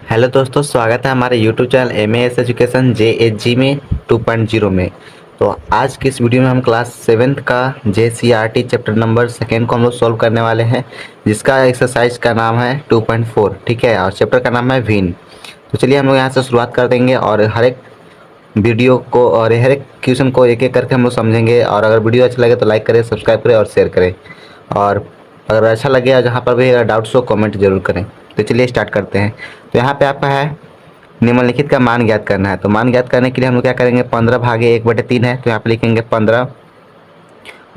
Hello दोस्तों, स्वागत है हमारे यूट्यूब चैनल एमएएस एजुकेशन जेएचजी में 2.0 में। तो आज की इस वीडियो में हम क्लास 7th का जेसीईआरटी चैप्टर नंबर सेकेंड को हम लोग सॉल्व करने वाले हैं, जिसका एक्सरसाइज का नाम है 2.4। ठीक है, और चैप्टर का नाम है वीन। तो चलिए हम लोग यहाँ से शुरुआत कर देंगे और हर एक वीडियो को और हर एक क्वेश्चन को एक एक करके हम लोग समझेंगे। और अगर वीडियो अच्छा लगे तो लाइक करें, सब्सक्राइब करें और शेयर करें। और अगर अच्छा लगे या जहाँ पर भी अगर डाउट्स हो कमेंट जरूर करें। तो चलिए स्टार्ट करते हैं। तो यहाँ पे आपका है निम्नलिखित का मान ज्ञात करना है। तो मान ज्ञात करने के लिए हम लोग क्या करेंगे, 15/1/3 है तो यहाँ पे लिखेंगे 15,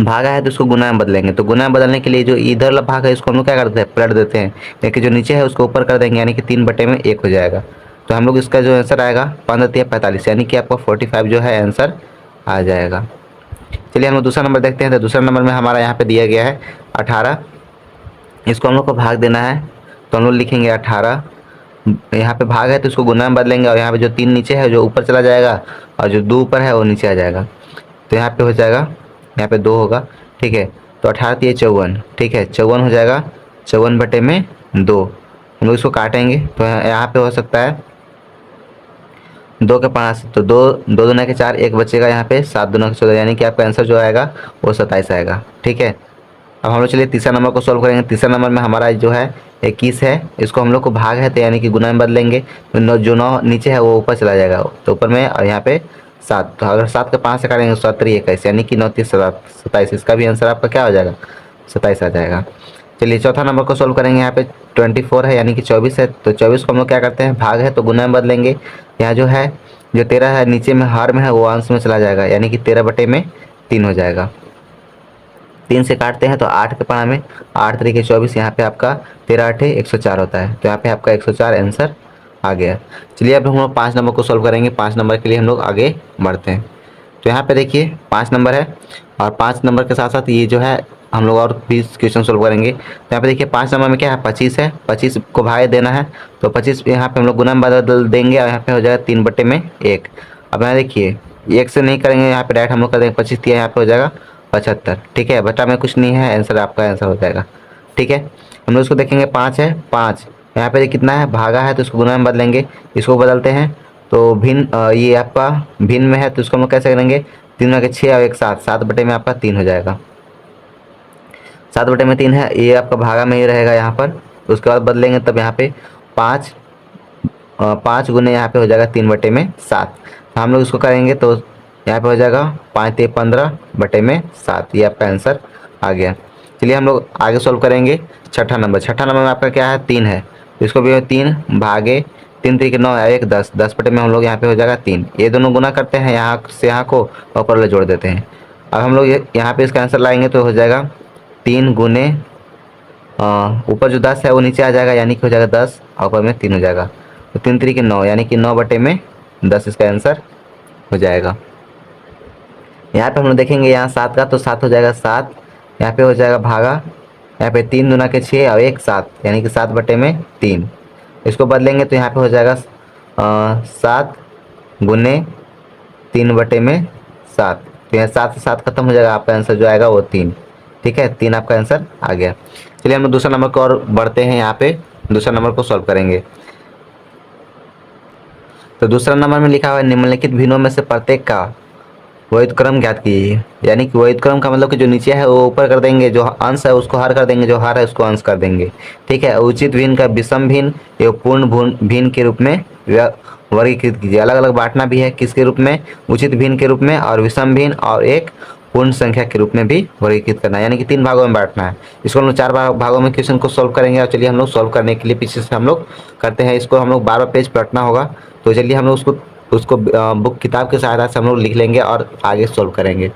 भागा है तो इसको गुना में बदलेंगे। तो गुना में बदलने के लिए जो इधर वाला भाग है इसको हम लोग क्या करते हैं, पलट देते हैं, लेकिन जो नीचे है उसको ऊपर कर देंगे, यानी कि 3/1 हो जाएगा। तो हम लोग इसका जो आंसर आएगा 15×3=45, यानी कि आपका 45 जो है आंसर आ जाएगा। चलिए हम लोग दूसरा नंबर देखते हैं। तो दूसरा नंबर में हमारा यहाँ पे दिया गया है 18, इसको हम लोग को भाग देना है। तो हम लोग लिखेंगे 18, यहाँ पे भाग है तो इसको गुना में बदलेंगे, और यहाँ पे जो 3 नीचे है जो ऊपर चला जाएगा, और जो 2 ऊपर है वो नीचे आ जाएगा। तो यहाँ पे हो जाएगा, यहाँ पे 2 होगा। ठीक है, तो 18×3=54। ठीक है, 54 हो जाएगा, 54/2। हम लोग इसको काटेंगे तो यहाँ पे हो सकता है 2 के 5, तो 2×2=4, 1 बचेगा यहाँ पे, 7×2=14, यानी कि आपका आंसर जो आएगा वो 27 आएगा। ठीक है, अब हम लोग चलिए तीसरा नंबर को सॉल्व करेंगे। तीसरा नंबर में हमारा जो है 21 है, इसको हम लोग को भाग है तो यानी कि गुना में बदलेंगे। तो जो 9 नीचे है वो ऊपर चला जाएगा, तो ऊपर में, और यहाँ पे 7, तो अगर 7 के 5 से काटेंगे 7×3=21, यानी कि 9×3=27। इसका भी आंसर आपका क्या हो जाएगा, 27 आ जाएगा। चलिए चौथा नंबर को सॉल्व करेंगे। यहाँ पे 24 है, यानी कि 24 है, तो 24 को हम लोग क्या करते हैं, भाग है तो गुना में बदलेंगे। यहाँ जो है, जो 13 है नीचे में हार में है वो अंश में चला जाएगा, यानी कि 13/3 हो जाएगा। 3 से काटते हैं तो 8 के पढ़ा में, 8×3=24, यहाँ पे आपका 13×8=104 होता है। तो यहाँ पे आपका 104 आंसर आ गया। चलिए अब हम लोग 5 नंबर को सॉल्व करेंगे। 5 नंबर के लिए हम लोग आगे बढ़ते हैं। तो यहाँ पे देखिए 5 नंबर है, और 5 नंबर के साथ साथ ये जो है हम लोग और 20 क्वेश्चन सोल्व करेंगे। तो यहाँ पे देखिए 5 नंबर में क्या है, 25 है, 25 को भागे देना है। तो 25 यहाँ पे हम लोग गुना में बदल देंगे, और यहाँ पे हो जाएगा 3/1। अब यहाँ देखिए 1 से नहीं करेंगे, यहाँ पे डायरेक्ट हम लोग कर देंगे 25 दिया, यहाँ पे हो जाएगा 75। ठीक है, बटा में कुछ नहीं है, आंसर आपका आंसर हो जाएगा। ठीक है, हम लोग इसको देखेंगे 5 है, 5 यहाँ पे कितना है, भागा है तो इसको गुना में बदलेंगे। इसको बदलते हैं तो भिन्न, ये आपका भिन्न में है तो इसको हम लोग कैसे करेंगे, 3×6 और 1 7, 7 में आपका 3 हो जाएगा। 7/3 है, ये आपका भागा में ही रहेगा यहाँ पर। तो उसके बाद बदलेंगे तब यहाँ पे 5, 5 गुने यहाँ पे हो जाएगा 3/7। तो हम लोग इसको करेंगे तो यहाँ पे हो जाएगा 5×3=15/7। ये आपका आंसर आ गया। चलिए हम लोग आगे सॉल्व करेंगे। छठा नंबर, छठा नंबर में आपका क्या है, 3 है, तो इसको भी 3 भागे 3×3=9, 1 10, 10 में हम लोग यहाँ पे हो जाएगा 3। ये दोनों गुना करते हैं यहाँ से यहाँ को, और ऊपर वाले जोड़ देते हैं। अब हम लोग यहाँ पे इसका आंसर लाएंगे तो हो जाएगा 3 गुने, ऊपर जो 10 है वो नीचे आ जाएगा, यानी कि हो जाएगा 10, और ऊपर में 3 हो जाएगा। तो 3×3=9, यानी कि 9/10 इसका आंसर हो जाएगा। यहाँ पे हम लोग देखेंगे यहाँ 7 का, तो 7 हो जाएगा 7, यहाँ पे हो जाएगा भागा, यहाँ पे 3×6 और 1 7, यानी कि 7/3। इसको बदलेंगे तो यहाँ पे हो जाएगा 7 गुने 3/7। तो यहाँ 7 से 7 खत्म हो जाएगा, आपका आंसर जो आएगा वो 3। ठीक है, 3 आपका आंसर आ गया। चलिए हम लोग दूसरा नंबर को और बढ़ते हैं। यहाँ पे दूसरा नंबर को सॉल्व करेंगे। तो दूसरा नंबर में लिखा हुआ है निम्नलिखित भिन्नों में से प्रत्येक का व्युत्क्रम ज्ञात कीजिए। यानी कि व्युत्क्रम का मतलब कि जो नीचे है वो ऊपर कर देंगे, जो अंश है उसको हर कर देंगे, जो हर है उसको अंश कर देंगे। ठीक है, उचित भिन्न का विषम भिन्न एवं पूर्ण भिन्न के रूप में वर्गीकृत कीजिए। अलग अलग बांटना भी है, किसके रूप में, उचित भिन्न के रूप में, और विषम भिन्न, और एक पूर्ण संख्या के रूप में भी वर्गीकृत करना है, यानी कि 3 भागों में बांटना है। इसको हम लोग 4 भागों में क्वेश्चन को सॉल्व करेंगे। और चलिए हम लोग सॉल्व करने के लिए पीछे से हम लोग करते हैं, इसको हम लोग 12 पेज पलटना होगा। तो चलिए हम लोग उसको बुक किताब की सहायता से हम लोग लिख लेंगे और आगे सॉल्व करेंगे।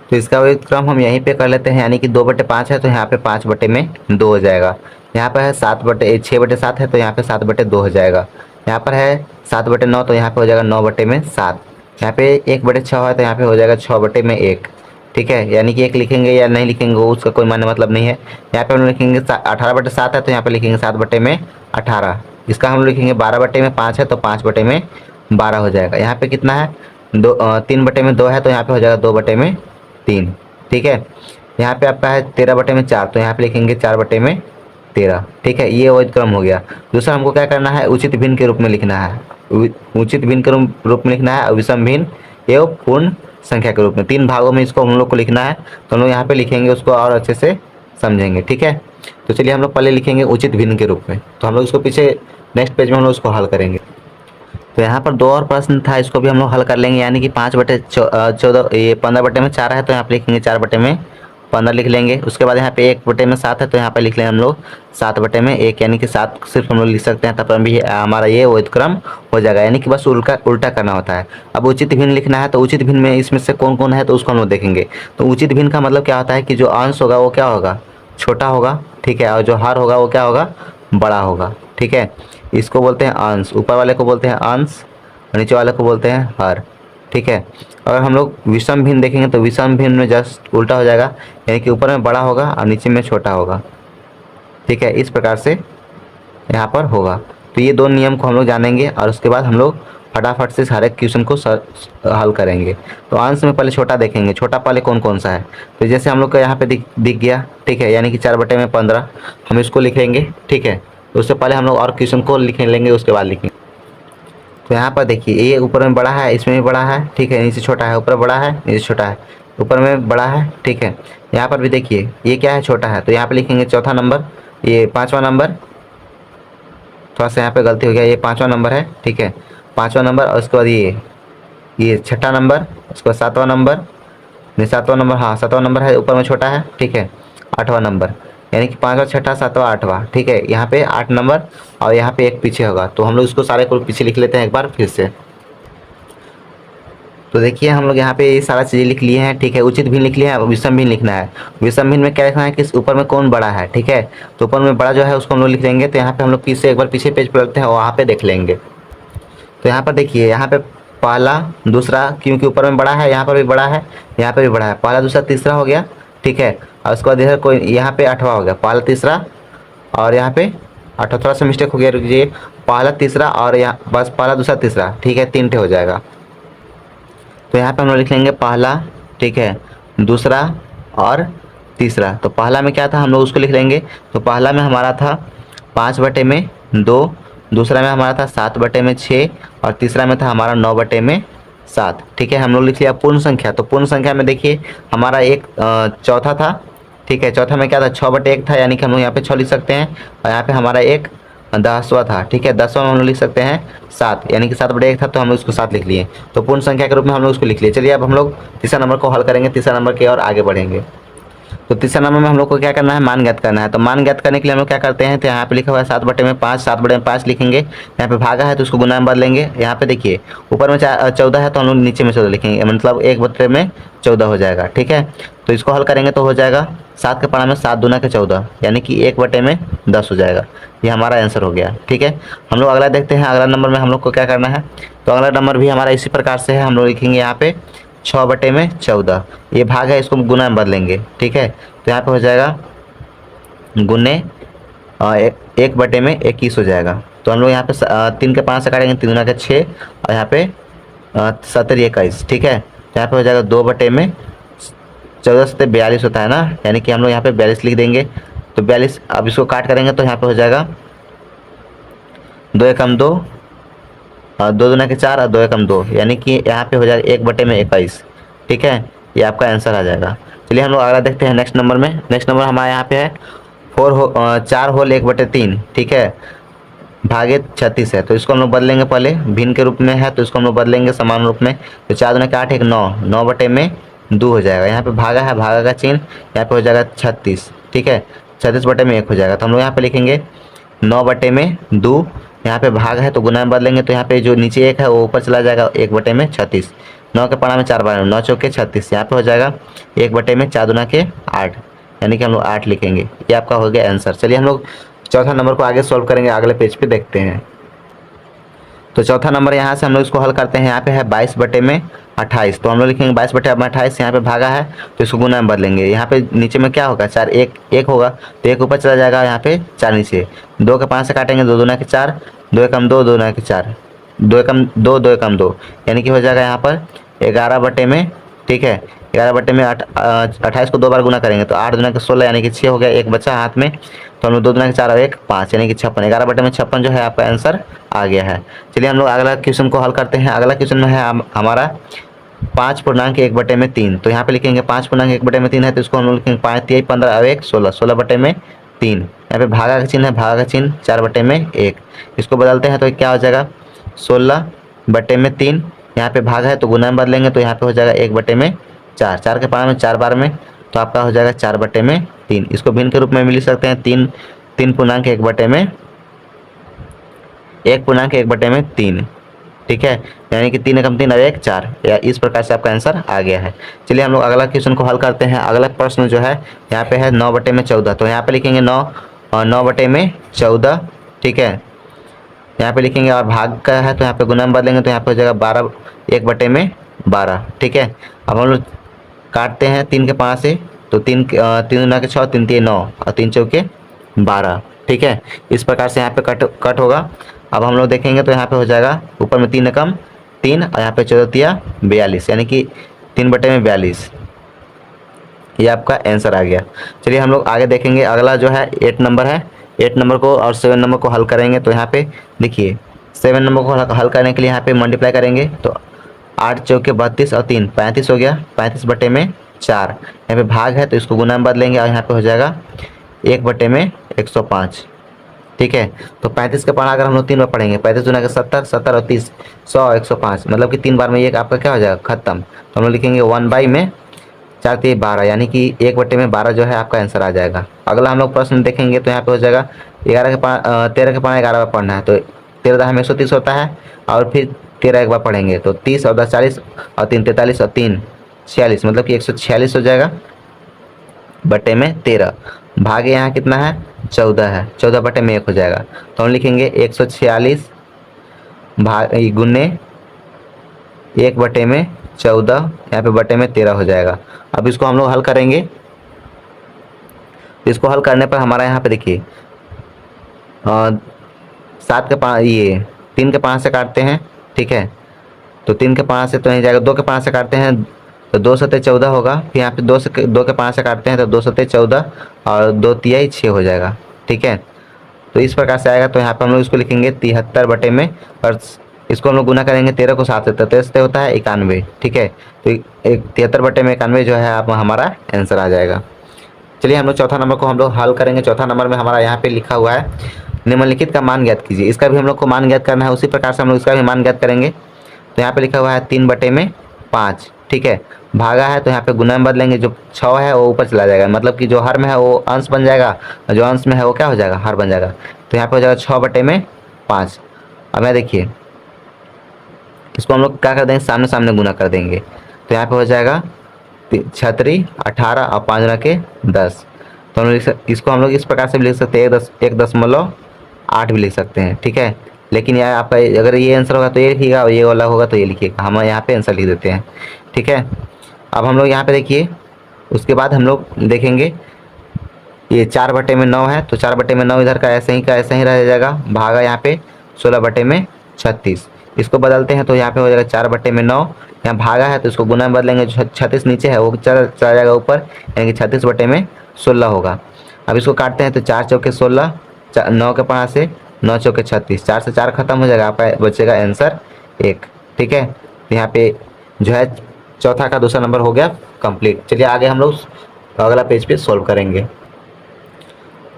तो इसका व्युत्क्रम हम यहीं पे कर लेते हैं, यानी कि 2/5 है तो यहाँ पे 5/2 हो जाएगा। यहाँ पर है 6/7 है तो यहाँ पे 7/2 हो जाएगा। यहाँ पर है 7/9 तो यहाँ पे हो जाएगा 9/7। यहाँ पे 1/6 है तो यहाँ पे हो जाएगा 6/1। ठीक है, यानी कि 1 लिखेंगे या नहीं लिखेंगे उसका कोई मायने मतलब नहीं है। यहाँ पे हम लिखेंगे 18/7 है तो यहाँ पे लिखेंगे 7/18। इसका हम लिखेंगे 12/5 है तो 5/12 हो जाएगा। यहाँ पे कितना है, 3/2 है तो यहाँ पे हो जाएगा 2/3। ठीक है, यहाँ पे आपका है 13/4 तो यहाँ पे लिखेंगे 4/3। 13। ठीक है, ये वैध क्रम हो गया। दूसरा हमको क्या करना है, उचित भिन्न के रूप में लिखना है। उचित भिन्न के रूप में लिखना है और विषम भिन्न एवं पूर्ण संख्या के रूप में, 3 भागों में इसको हम लोग को लिखना है। तो हम लोग यहाँ पे लिखेंगे, उसको और अच्छे से समझेंगे। ठीक है, तो चलिए हम लोग पहले लिखेंगे उचित भिन्न के रूप में। तो हम लोग इसको पीछे नेक्स्ट पेज में हम लोग इसको हल करेंगे। तो यहाँ पर 2 और प्रश्न था, इसको भी हम लोग हल कर लेंगे। यानी कि 5/14, ये 15/4 है, तो यहाँ पे लिखेंगे 4/15 लिख लेंगे। उसके बाद यहाँ पे 1/7 है, तो यहाँ पे लिख लेंगे हम लोग 7/1, यानी कि 7 सिर्फ हम लोग लिख सकते हैं, तब भी हमारा ये वैध क्रम हो जाएगा। यानी कि बस उल्टा करना होता है। अब उचित भिन्न लिखना है, तो उचित भिन्न में इसमें से कौन कौन है तो उसको हम लोग देखेंगे। तो उचित भिन्न का मतलब क्या होता है कि जो अंश होगा वो क्या होगा, छोटा होगा। ठीक है, और जो हर होगा वो क्या होगा, बड़ा होगा। ठीक है, इसको बोलते हैं अंश, ऊपर वाले को बोलते हैं अंश और नीचे वाले को बोलते हैं हर। ठीक है, अगर हम लोग विषम भिन्न देखेंगे तो विषम भिन्न में जस्ट उल्टा हो जाएगा, यानी कि ऊपर में बड़ा होगा और नीचे में छोटा होगा। ठीक है, इस प्रकार से यहाँ पर होगा। तो ये 2 नियम को हम लोग जानेंगे और उसके बाद हम लोग फटाफट से हर एक क्वेश्चन को हल करेंगे। तो अंश में पहले छोटा देखेंगे, छोटा पहले कौन कौन सा है। तो जैसे हम लोग को यहाँ पे दिख गया। ठीक है, यानी कि 4/15 हम इसको लिखेंगे। ठीक है, तो उससे पहले हम लोग और क्वेश्चन को लिख लेंगे, उसके बाद लिखेंगे। तो यहाँ पर देखिए, ये ऊपर में बड़ा है, इसमें भी बड़ा है। ठीक है, नीचे छोटा है, ऊपर बड़ा है, नीचे छोटा है, ऊपर में बड़ा है। ठीक है, यहाँ पर भी देखिए ये क्या है, छोटा है, तो यहाँ पे लिखेंगे चौथा नंबर, ये 5वां नंबर। थोड़ा सा यहाँ पे गलती हो गया, ये 5वां नंबर है। ठीक है, 5वां नंबर, और उसके बाद ये 6ठा नंबर, उसके बाद 7वां नंबर, नहीं 7वां नंबर, हाँ 7वां नंबर है, ऊपर में छोटा है। ठीक है, 8वां नंबर, यानी कि 5वां 6ठा 7वां 8वां। ठीक है, यहाँ पे 8 नंबर और यहाँ पे एक पीछे होगा। तो हम लोग इसको सारे को पीछे लिख लेते हैं एक बार फिर से। तो देखिए हम लोग यहाँ पे ये सारा चीज़ें लिख लिए हैं। ठीक है, उचित भिन्न लिख लिया है, विषम भिन्न लिखना है। विषम भिन्न में क्या लिखना है कि ऊपर में कौन बड़ा है। ठीक है, तो ऊपर में बड़ा जो है उसको हम लोग लिख देंगे। तो यहाँ पे हम लोग पीछे एक बार पीछे पेज पर लगते हैं और वहाँ पे देख लेंगे। तो यहाँ पर देखिए, यहाँ पे पहला दूसरा, क्योंकि ऊपर में बड़ा है, यहाँ पर भी बड़ा है, यहाँ पे भी बड़ा है, पहला दूसरा तीसरा हो गया। ठीक है, और उसके बाद इधर कोई यहाँ पे 8वां हो गया, पहला तीसरा, और यहाँ पे 8वां, थोड़ा सा मिस्टेक हो गया, रुकिए, पहला तीसरा और यहाँ बस पहला दूसरा तीसरा। ठीक है, 3 ठे हो जाएगा। तो यहाँ पे हम लोग लिख लेंगे पहला, ठीक है, दूसरा और तीसरा। तो पहला में क्या था, हम लोग उसको लिख लेंगे। तो पहला में हमारा था 5/2, दूसरा में हमारा था 7/6 और तीसरा में था हमारा 9/7। ठीक है, हम लोग लिख लिया पूर्ण संख्या। तो पूर्ण संख्या में देखिए हमारा एक चौथा था। ठीक है, चौथा में क्या था, 6/1 था, यानी कि हम लोग यहाँ पे 6 लिख सकते हैं। और यहाँ पे हमारा एक 10वां था। ठीक है, 10वां में हम लोग लिख सकते हैं 7, यानी कि 7/1 था, तो हम लोग उसको 7 लिख लिए। तो पूर्ण संख्या के रूप में हम लोग उसको लिख लिए। चलिए अब हम लोग तीसरा नंबर को हल करेंगे, तीसरा नंबर के और आगे बढ़ेंगे। तो तीसरा नंबर में हम लोग को क्या करना है, मान ज्ञात करना है। तो मान ज्ञात करने के लिए हम लोग क्या करते हैं, तो यहाँ पे लिखा हुआ है 7/5, 7/5 लिखेंगे। यहाँ पे भागा है तो उसको गुना में बदलेंगे। यहाँ पे देखिए ऊपर में 14 है, तो हम लोग नीचे में 14 लिखेंगे, मतलब 1/14 हो जाएगा। ठीक है, तो इसको हल करेंगे तो हो जाएगा 7 के पढ़ा में 7 दूना के 14, यानी कि 1/10 हो जाएगा। ये हमारा आंसर हो गया। ठीक है, हम लोग अगला देखते हैं। अगला नंबर में हम लोग को क्या करना है, तो अगला नंबर भी हमारा इसी प्रकार से है। हम लोग लिखेंगे यहाँ पे 6/14, ये भाग है, इसको गुना में बदलेंगे। ठीक है, तो यहाँ पे हो जाएगा गुने 1/21 हो जाएगा। तो हम लोग यहाँ पे 3 के 5 से काटेंगे, 3 दूना के 6 और यहाँ पे 7×21। ठीक है, तो यहाँ पे हो जाएगा 2/14 से 42 होता है ना, यानी कि हम लोग यहाँ पे 42 लिख देंगे। तो 42, अब इसको काट करेंगे तो यहाँ पे हो जाएगा 2 एकम 2, 2 दूना के 4 और 2 एकम 2, यानी कि यहाँ पे हो जाएगा 1/21। ठीक है, ये आपका आंसर आ जाएगा। चलिए हम लोग अगला देखते हैं नेक्स्ट नंबर में। नेक्स्ट नंबर हमारे यहाँ पे है 4 होल 1/3। ठीक है, भागे 36 है, तो इसको हम लोग बदलेंगे। पहले भिन्न के रूप में है तो इसको हम लोग बदलेंगे समान रूप में। तो 4 दूना के 8, 1 9, 9/2 हो जाएगा। यहाँ पे भागा है, भागा का चिन्ह, यहाँ पे हो जाएगा 36। ठीक है, 36/1 हो जाएगा। तो हम लोग यहाँ पे लिखेंगे 9/2, यहाँ पे भाग है तो गुना में बदलेंगे। तो यहाँ पे जो नीचे 1 है वो ऊपर चला जाएगा, 1/36। 9 के पढ़ा में 4 बार, 9 चौके 36, यहाँ पे हो जाएगा 1/4 दूना के 8, यानी कि हम लोग 8 लिखेंगे। ये आपका हो गया आंसर। चलिए हम लोग चौथा नंबर को आगे सॉल्व करेंगे, अगले पेज पे देखते हैं। तो चौथा नंबर यहाँ से हम लोग इसको हल करते हैं। यहाँ पे है 22/28, तो हम लोग लिखेंगे 22/28, यहाँ पे भागा है तो इसको गुना में बदलेंगे। यहाँ पे नीचे में क्या होगा, 4 1 होगा, तो 1 ऊपर चला जाएगा, यहाँ पे 4 नीचे। 2 के 5 से काटेंगे, 2 दूना के 4, 2 एकम 2, 2 दूना के 4, 2 एकम 2, 2 एकम 2, यानी कि हो जाएगा यहाँ पर 11/। ठीक है, 11/28 को 2 बार गुना करेंगे तो 8 दूना के 16, यानी कि 6 हो गया, एक बच्चा हाथ में। तो हम लोग 2 दूना के 4 और 1 5 यानी कि 56, 11/56 जो है आपका आंसर आ गया है। चलिए हम लोग अगला क्वेश्चन को हल करते हैं। अगला क्वेश्चन में है हमारा 5/1/3। तो यहाँ पे लिखेंगे 5/1/3 है तो इसको हम लोग लिखेंगे 5 3 15 और 1 16, 16/3। यहाँ पे भागा का चिन्ह है, भागा का चिन्ह 4/1। इसको बदलते हैं तो क्या हो जाएगा 16/3। यहाँ पे भाग है तो गुना में बदलेंगे तो यहाँ पे हो जाएगा 1/4, 4 के पावर में 4 बार में, तो आपका हो जाएगा 4/3। इसको भिन्न के रूप में भी लिख सकते हैं 1/1/3। ठीक है, यानी कि 3 एकम 3 और 1 4, या इस प्रकार से आपका आंसर आ गया है। चलिए हम लोग अगला क्वेश्चन को हल करते हैं। अगला प्रश्न जो है यहाँ पे है 9/14। तो यहाँ पे लिखेंगे 9/14। ठीक है, यहाँ पे लिखेंगे और भाग का है तो यहाँ पे गुना में बदलेंगे तो यहाँ पे हो जाएगा 12, 1/12। ठीक है, अब हम लोग काटते हैं 3 के 5 से, तो 3 दूना के 6, 3 3 9 और 3 चौके 12। ठीक है, इस प्रकार से यहाँ पे कट होगा। अब हम लोग देखेंगे तो यहाँ पे हो जाएगा ऊपर में 3 एकम 3 और यहाँ पे 14 42, यानी कि 3/42। ये आपका आंसर आ गया। चलिए हम लोग आगे देखेंगे। अगला जो है 8 नंबर है। 8 नंबर को और 7 नंबर को हल करेंगे। तो यहाँ पे देखिए 7 नंबर को हल करने के लिए यहाँ पे मल्टीप्लाई करेंगे तो 8 चौके 32 और 3 35 हो गया, 35/4। यहाँ पे भाग है तो इसको गुना में बदलेंगे और यहाँ पे हो जाएगा 1/105। ठीक है, तो 35 के पारा अगर हम लोग 3 बार पढ़ेंगे, 35 दूना के 70, 70 और 30 100 105, मतलब कि 3 बार में ये आपका क्या हो जाएगा खत्म। तो हम लोग लिखेंगे 1 बाई में 4 3 12, यानी कि 1/12 जो है आपका आंसर आ जाएगा। अगला हम लोग प्रश्न देखेंगे तो यहाँ पे हो जाएगा 13 के पारा 11 बार पढ़ना है, तो 13 हमें 130 होता है और फिर 13 एक बार पढ़ेंगे तो 30 और 10 40 और 3 43 और 3 46, मतलब कि 146 हो जाएगा बटे में 13। भागे यहाँ कितना है 14 है, 14/1 हो जाएगा। तो हम लिखेंगे 146 भाग गुने 1/14, यहाँ पे बटे में 13 हो जाएगा। अब इसको हम लोग हल करेंगे। इसको हल करने पर हमारा यहाँ पे देखिए 7 के 5 ये 3 के 5 से काटते हैं। ठीक है, तो 3 के 5 से तो नहीं जाएगा, 2 के 5 से काटते हैं तो 2 सत्ते 14 होगा। फिर यहाँ पे 2 के 5 से काटते हैं तो 2 सत्ते 14 और 2 तिहाई 6 हो जाएगा। ठीक है, तो इस प्रकार से आएगा। तो यहाँ पे हम लोग इसको लिखेंगे 73/में, और इसको हम लोग गुना करेंगे 13 को 7 से, 13 से होता है 91। ठीक है, तो 73/91 जो है आप हमारा आंसर आ जाएगा। चलिए हम लोग चौथा नंबर को हम लोग हल करेंगे। चौथा नंबर में हमारा यहाँ पे लिखा हुआ है निम्नलिखित का मान ज्ञात कीजिए। इसका भी हम लोग को मान ज्ञात करना है, उसी प्रकार से हम लोग इसका भी मान ज्ञात करेंगे। तो यहाँ पे लिखा हुआ है 3/5। ठीक है, भागा है तो यहाँ पे गुना में बदलेंगे, जो 6 है वो ऊपर चला जाएगा, मतलब कि जो हर में है वो अंश बन जाएगा और जो अंश में है वो क्या हो जाएगा हर बन जाएगा। तो यहाँ पे हो जाएगा 6/5। अब मैं देखिए इसको हम लोग क्या कर देंगे, सामने सामने गुना कर देंगे। तो यहाँ पे हो जाएगा 36 18 और 5 गुना के 10। तो हम लोग इसको हम लोग इस प्रकार से भी लिख सकते हैं 1.8 भी लिख सकते हैं। ठीक है, लेकिन यार आपका अगर ये आंसर होगा तो ये लिखिएगा और ये वाला होगा तो ये लिखिएगा, हम यहाँ पे आंसर लिख देते हैं। ठीक है, अब हम लोग यहाँ पे देखिए उसके बाद हम लोग देखेंगे ये 4/9 है, तो 4/9 इधर का ऐसे ही रह जाएगा। भागा यहाँ पे 16/36। इसको बदलते हैं तो यहाँ पे हो जाएगा 4/9। यहाँ भागा है तो इसको गुना में बदलेंगे, जो 36 नीचे है वो चला जाएगा ऊपर, यानी कि 36/16 होगा। अब इसको काटते हैं तो 4 चौके 16, 9 के 5 से 9 चौके 36, 4 से 4 खत्म हो जाएगा, आपका बचेगा आंसर 1। ठीक है, तो यहाँ पे जो है चौथा का दूसरा नंबर हो गया कंप्लीट। चलिए आगे हम लोग अगला पेज पे सॉल्व करेंगे।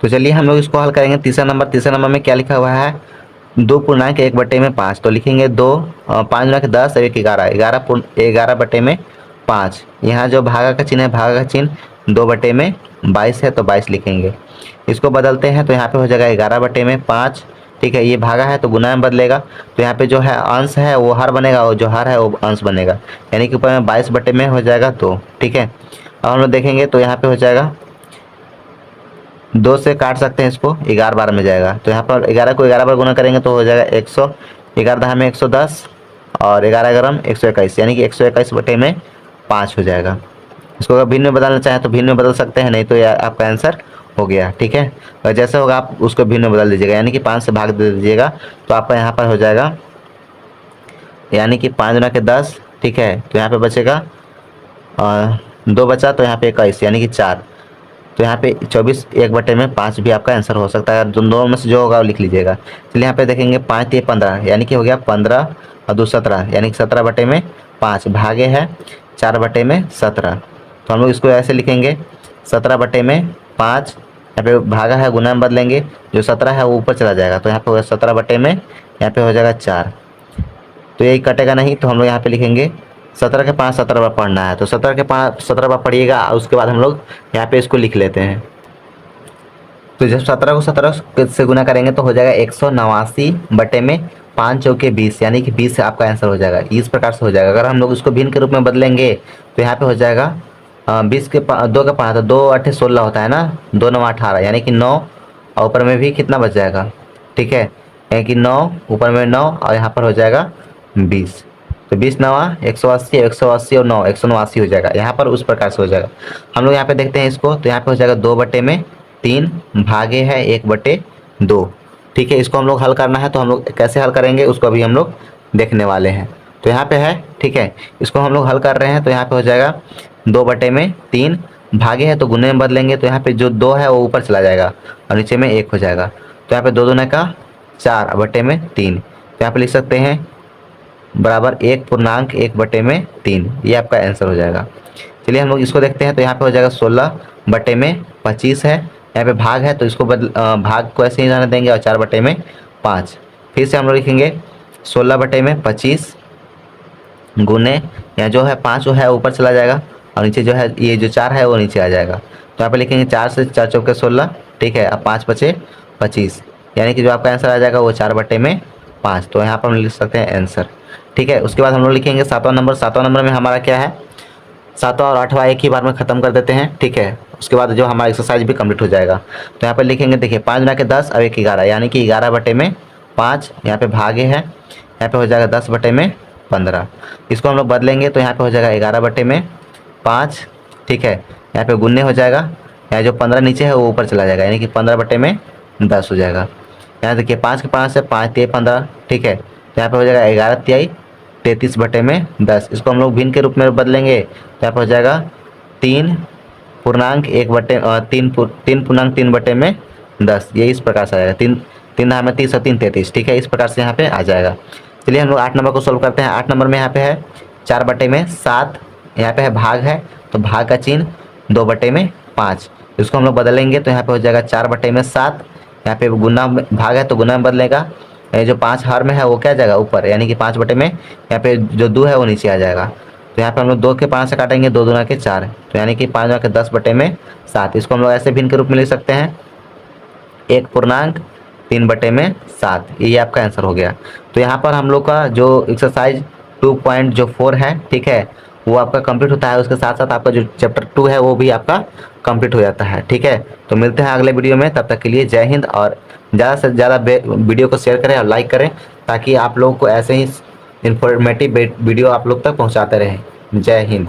तो चलिए हम लोग इसको हल करेंगे। तीसरा नंबर में क्या लिखा हुआ है 2/1/5। तो लिखेंगे 2 5 गुना के 10 और 1 11, 11/5। यहाँ जो भागा का चिन्ह है, भागा का चिन्ह 2/22 है तो 22 लिखेंगे। इसको बदलते हैं तो यहाँ पे हो जाएगा 11/5। ठीक है, ये भागा है तो गुना में बदलेगा, तो यहाँ पे जो है अंश है वो हर बनेगा और जो हर है वो अंश बनेगा, यानी कि ऊपर में 22/में हो जाएगा 2। ठीक है, अब हम लोग देखेंगे तो यहाँ पे हो जाएगा 2 से काट सकते हैं इसको, 11 बार में जाएगा। तो यहाँ पर 11 को 11 बार गुना करेंगे तो हो जाएगा 100, 11 में 110 और 11 121, यानी कि 121/5 हो जाएगा। इसको अगर भिन्न में बदलना चाहें तो भिन्न में बदल सकते हैं, नहीं तो यह आपका आंसर हो गया। ठीक है, और जैसे होगा आप उसको भिन्न में बदल दीजिएगा, यानी कि 5 से भाग दे दीजिएगा तो आपका यहाँ पर हो जाएगा, यानी कि 5 गुना के 10। ठीक है, तो यहाँ पे बचेगा 2 बचा तो यहाँ पे 21, यानी कि 4। तो यहाँ पे 24 1/5 भी आपका आंसर हो सकता है। दोनों में से जो होगा वो लिख लीजिएगा। चलिए यहाँ पे देखेंगे 5 3 15 यानी कि हो गया 15 और 2 17 यानी कि 17/5 भागे है 4/17। तो हम लोग इसको ऐसे लिखेंगे 17/5। यहाँ पे भागा है गुना में बदलेंगे, जो 17 है वो ऊपर चला जाएगा, तो यहाँ पे होगा 17 में यहाँ पे हो जाएगा 4। तो यही कटेगा नहीं, तो हम लोग यहाँ पे लिखेंगे 17 के 5 17 बार पढ़ना है, तो 17 के 5 17 बार पढ़िएगा और उसके बाद हम लोग यहाँ पे इसको लिख लेते हैं। तो जब 17 को 17 से गुना करेंगे तो हो जाएगा 189/5 चौके 20 यानी कि 20 से आपका आंसर हो जाएगा। इस प्रकार से हो जाएगा। अगर हम लोग इसको भिन्न के रूप में बदलेंगे तो यहाँ पे हो जाएगा 20 के 2 का 5 तो 2 8 16 होता है ना, 2 9 18 यानी कि 9 और ऊपर में भी कितना बच जाएगा, ठीक है, यानी कि 9 ऊपर में 9 और यहाँ पर हो जाएगा 20। तो 20 नवा 180 180 और 9 189 हो जाएगा। यहाँ पर उस प्रकार से हो जाएगा। हम लोग यहाँ पे देखते हैं इसको, तो यहाँ पे हो जाएगा 2/3 भागे है 1/2। ठीक है, इसको हम लोग हल करना है, तो हम लोग कैसे हल करेंगे उसको अभी हम लोग देखने वाले हैं। तो यहाँ पे है, ठीक है, इसको हम लोग हल कर रहे हैं। तो यहाँ पे हो जाएगा 2/3 भागे है तो गुने में बदलेंगे, तो यहाँ पे जो 2 है वो ऊपर चला जाएगा और नीचे में 1 हो जाएगा। तो यहाँ पे 2 दूने का 4/3। तो यहाँ पे लिख सकते हैं बराबर 1.1/3। ये आपका आंसर हो जाएगा। चलिए हम लोग इसको देखते हैं। तो यहाँ पे हो जाएगा 16/25 है, यहाँ पे भाग है तो इसको भाग को ऐसे ही रहने देंगे और 4/5। फिर से हम लोग लिखेंगे 16/25 गुने, यहाँ जो है 5 जो है ऊपर चला जाएगा और नीचे जो है ये जो 4 है वो नीचे आ जाएगा। तो यहाँ पे लिखेंगे 4 से 4 चौके 16, ठीक है, अब 5 बचे 25 यानी कि जो आपका आंसर आ जाएगा वो 4/5। तो यहाँ पर हम लिख सकते हैं आंसर, ठीक है। उसके बाद हम लोग लिखेंगे 7वां नंबर। 7वां नंबर में हमारा क्या है, 7वां और 8वां एक ही बार में ख़त्म कर देते हैं, ठीक है। उसके बाद जो हमारा एक्सरसाइज भी कंप्लीट हो जाएगा। तो यहाँ पर लिखेंगे, देखिए 5 गुना के 10 और 1 11 यानी कि 11/5। यहाँ पे भागे है, यहाँ पे हो जाएगा 10/15। इसको हम लोग बदलेंगे तो यहाँ पे हो जाएगा 11/5, ठीक है। यहाँ पे गुन्ने हो जाएगा, यहाँ जो 15 नीचे है वो ऊपर चला जाएगा यानी कि 15/10 हो जाएगा। यहाँ देखिए 5 के 5 से 5 3 15, ठीक है। तो यहाँ पे हो जाएगा 11 तिहाई 33/10। इसको हम लोग भिन्न के रूप में बदलेंगे तो यहाँ पे हो जाएगा 3.3/10। ये इस प्रकार से आएगा, 3 3 में 30 और 3 33, ठीक है। इस प्रकार से यहाँ पे आ जाएगा। चलिए हम लोग 8 नंबर को सोल्व करते हैं। 8 नंबर में यहाँ पे है 4/7, यहाँ पे है भाग है तो भाग का चिन्ह 2/5। इसको हम लोग बदलेंगे तो यहाँ पे हो जाएगा 4/7। यहाँ पे गुना भाग है तो गुना में बदलेगा, ये जो 5 हर में है वो क्या जाएगा ऊपर यानी कि 5 बटे में, यहाँ पे जो 2 है वो नीचे आ जाएगा। तो यहाँ पे हम लोग 2 के 5 से काटेंगे, 2 दूना के 4, तो यानी कि 5 के 10/7। इसको हम लोग ऐसे भिन्न के रूप में लिख सकते हैं 1.3/7। ये आपका आंसर हो गया। तो यहाँ पर हम लोग का जो एक्सरसाइज 2.4 है, ठीक है, वो आपका कंप्लीट होता है। उसके साथ साथ आपका जो चैप्टर 2 है वो भी आपका कंप्लीट हो जाता है, ठीक है। तो मिलते हैं अगले वीडियो में, तब तक के लिए जय हिंद। और ज़्यादा से ज़्यादा वीडियो को शेयर करें और लाइक करें ताकि आप लोगों को ऐसे ही इंफॉर्मेटिव वीडियो आप लोग तक पहुँचाते रहें। जय हिंद।